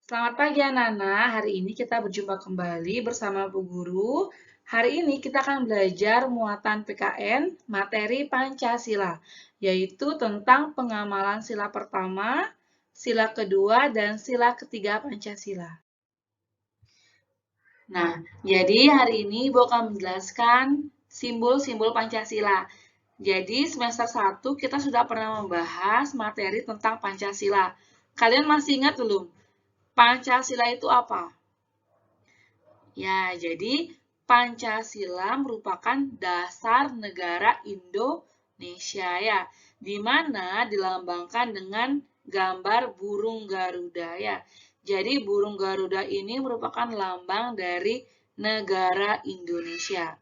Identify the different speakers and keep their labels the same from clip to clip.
Speaker 1: Selamat pagi anak-anak, hari ini kita berjumpa kembali bersama Bu Guru. Hari ini kita akan belajar muatan PKN materi Pancasila, yaitu tentang pengamalan sila pertama, sila kedua, dan sila ketiga Pancasila. Nah, jadi hari ini Bu akan menjelaskan simbol-simbol Pancasila. Jadi semester 1 kita sudah pernah membahas materi tentang Pancasila. Kalian masih ingat belum? Pancasila itu apa? Ya, jadi Pancasila merupakan dasar negara Indonesia ya, di mana dilambangkan dengan gambar burung Garuda ya. Jadi burung Garuda ini merupakan lambang dari negara Indonesia.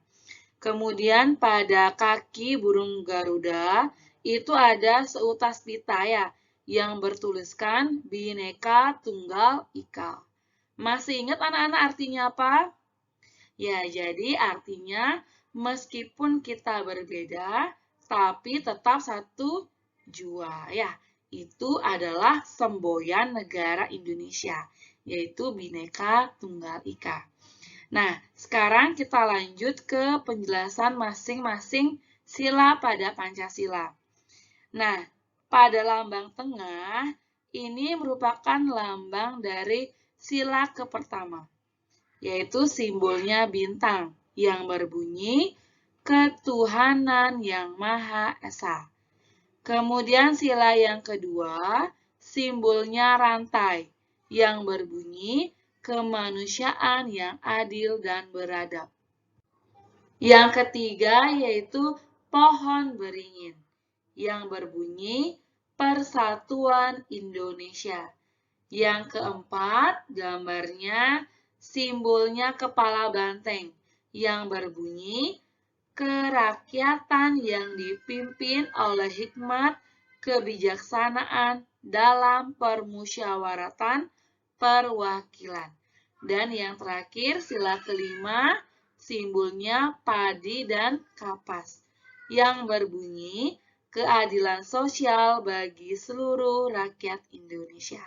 Speaker 1: Kemudian pada kaki burung Garuda itu ada seutas pita ya, yang bertuliskan Bhinneka Tunggal Ika. Masih ingat anak-anak artinya apa? Ya, jadi artinya meskipun kita berbeda, tapi tetap satu jua. Ya, itu adalah semboyan negara Indonesia, yaitu Bhinneka Tunggal Ika. Nah, sekarang kita lanjut ke penjelasan masing-masing sila pada Pancasila. Nah, pada lambang tengah, ini merupakan lambang dari sila kepertama, yaitu simbolnya bintang yang berbunyi ketuhanan yang Maha Esa. Kemudian sila yang kedua, simbolnya rantai yang berbunyi kemanusiaan yang adil dan beradab. Yang ketiga yaitu pohon beringin yang berbunyi Persatuan Indonesia. Yang keempat, gambarnya simbolnya kepala banteng yang berbunyi kerakyatan yang dipimpin oleh hikmat kebijaksanaan dalam permusyawaratan perwakilan. Dan yang terakhir, sila kelima, simbolnya padi dan kapas yang berbunyi keadilan sosial bagi seluruh rakyat Indonesia.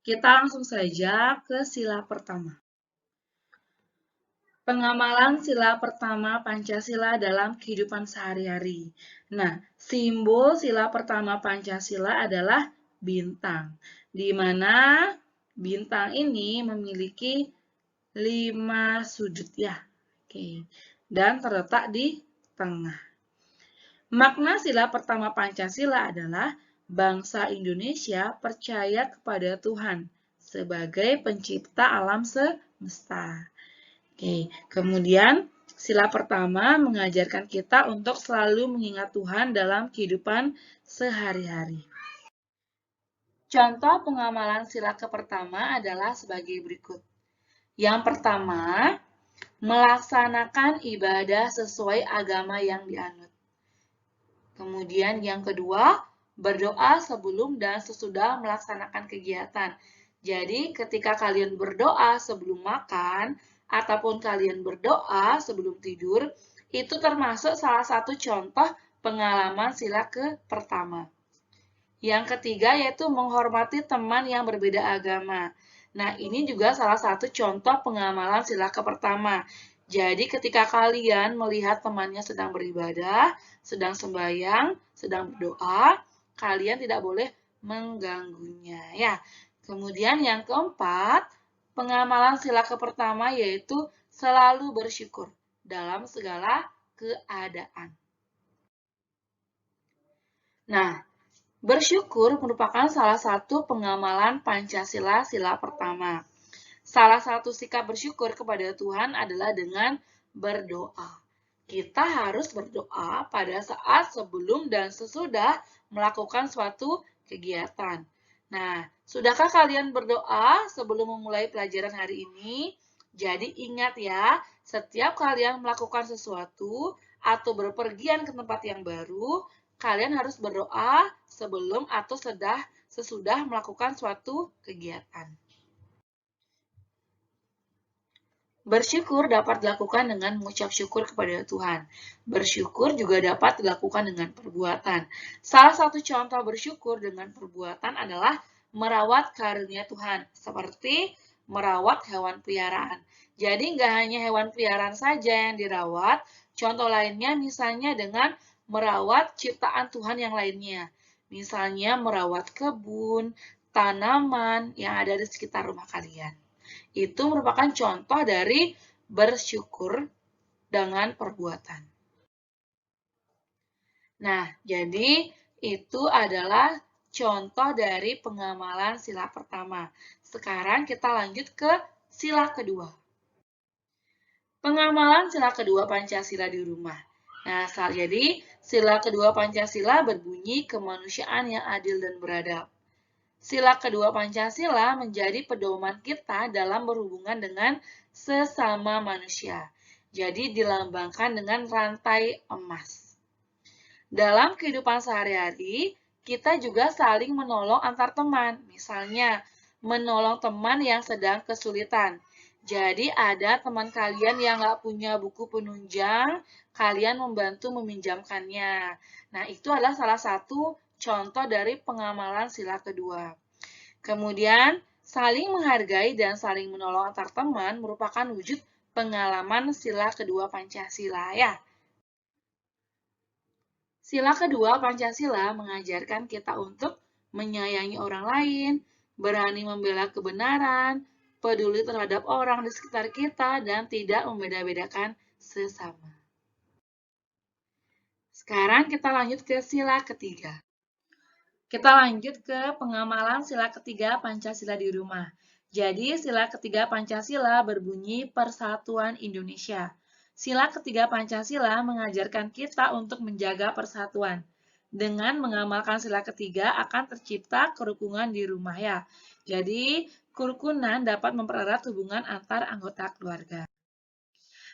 Speaker 1: Kita langsung saja ke sila pertama. Pengamalan sila pertama Pancasila dalam kehidupan sehari-hari. Nah, simbol sila pertama Pancasila adalah bintang, di mana bintang ini memiliki 5 sudut ya. Oke. Dan terletak di tengah. Makna sila pertama Pancasila adalah bangsa Indonesia percaya kepada Tuhan sebagai pencipta alam semesta. Oke, kemudian sila pertama mengajarkan kita untuk selalu mengingat Tuhan dalam kehidupan sehari-hari. Contoh pengamalan sila pertama adalah sebagai berikut. Yang pertama, melaksanakan ibadah sesuai agama yang dianut. Kemudian yang kedua, berdoa sebelum dan sesudah melaksanakan kegiatan. Jadi ketika kalian berdoa sebelum makan, ataupun kalian berdoa sebelum tidur, itu termasuk salah satu contoh pengalaman sila pertama. Yang ketiga yaitu menghormati teman yang berbeda agama. Nah, ini juga salah satu contoh pengamalan sila pertama. Jadi ketika kalian melihat temannya sedang beribadah, sedang sembahyang, sedang berdoa, kalian tidak boleh mengganggunya ya. Kemudian yang keempat, pengamalan sila pertama yaitu selalu bersyukur dalam segala keadaan. Nah, bersyukur merupakan salah satu pengamalan Pancasila sila pertama. Salah satu sikap bersyukur kepada Tuhan adalah dengan berdoa. Kita harus berdoa pada saat sebelum dan sesudah melakukan suatu kegiatan. Nah, sudahkah kalian berdoa sebelum memulai pelajaran hari ini? Jadi ingat ya, setiap kalian melakukan sesuatu atau berpergian ke tempat yang baru, kalian harus berdoa sebelum atau sesudah melakukan suatu kegiatan. Bersyukur dapat dilakukan dengan mengucap syukur kepada Tuhan. Bersyukur juga dapat dilakukan dengan perbuatan. Salah satu contoh bersyukur dengan perbuatan adalah merawat karunia Tuhan, seperti merawat hewan peliharaan. Jadi nggak hanya hewan peliharaan saja yang dirawat, contoh lainnya misalnya dengan merawat ciptaan Tuhan yang lainnya. Misalnya merawat kebun, tanaman yang ada di sekitar rumah kalian. Itu merupakan contoh dari bersyukur dengan perbuatan. Nah, jadi itu adalah contoh dari pengamalan sila pertama. Sekarang kita lanjut ke sila kedua. Pengamalan sila kedua Pancasila di rumah. Nah, jadi sila kedua Pancasila berbunyi kemanusiaan yang adil dan beradab. Sila kedua Pancasila menjadi pedoman kita dalam berhubungan dengan sesama manusia. Jadi dilambangkan dengan rantai emas. Dalam kehidupan sehari-hari, kita juga saling menolong antar teman. Misalnya, menolong teman yang sedang kesulitan. Jadi ada teman kalian yang nggak punya buku penunjang, kalian membantu meminjamkannya. Nah, itu adalah salah satu contoh dari pengamalan sila kedua. Kemudian, saling menghargai dan saling menolong antar teman merupakan wujud pengalaman sila kedua Pancasila ya. Sila kedua Pancasila mengajarkan kita untuk menyayangi orang lain, berani membela kebenaran, peduli terhadap orang di sekitar kita, dan tidak membeda-bedakan sesama. Sekarang kita lanjut ke sila ketiga. Kita lanjut ke pengamalan sila ketiga Pancasila di rumah. Jadi, sila ketiga Pancasila berbunyi Persatuan Indonesia. Sila ketiga Pancasila mengajarkan kita untuk menjaga persatuan. Dengan mengamalkan sila ketiga akan tercipta kerukunan di rumah ya. Jadi, kerukunan dapat mempererat hubungan antar anggota keluarga.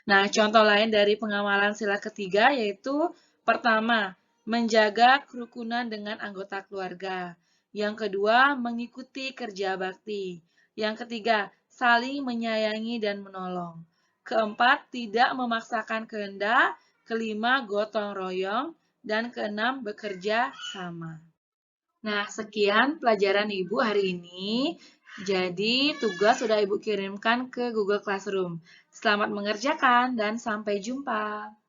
Speaker 1: Nah, contoh lain dari pengamalan sila ketiga yaitu pertama, menjaga kerukunan dengan anggota keluarga. Yang kedua, mengikuti kerja bakti. Yang ketiga, saling menyayangi dan menolong. Keempat, tidak memaksakan kehendak. Kelima, gotong royong. Dan keenam, bekerja sama. Nah, sekian pelajaran Ibu hari ini. Jadi, tugas sudah Ibu kirimkan ke Google Classroom. Selamat mengerjakan dan sampai jumpa.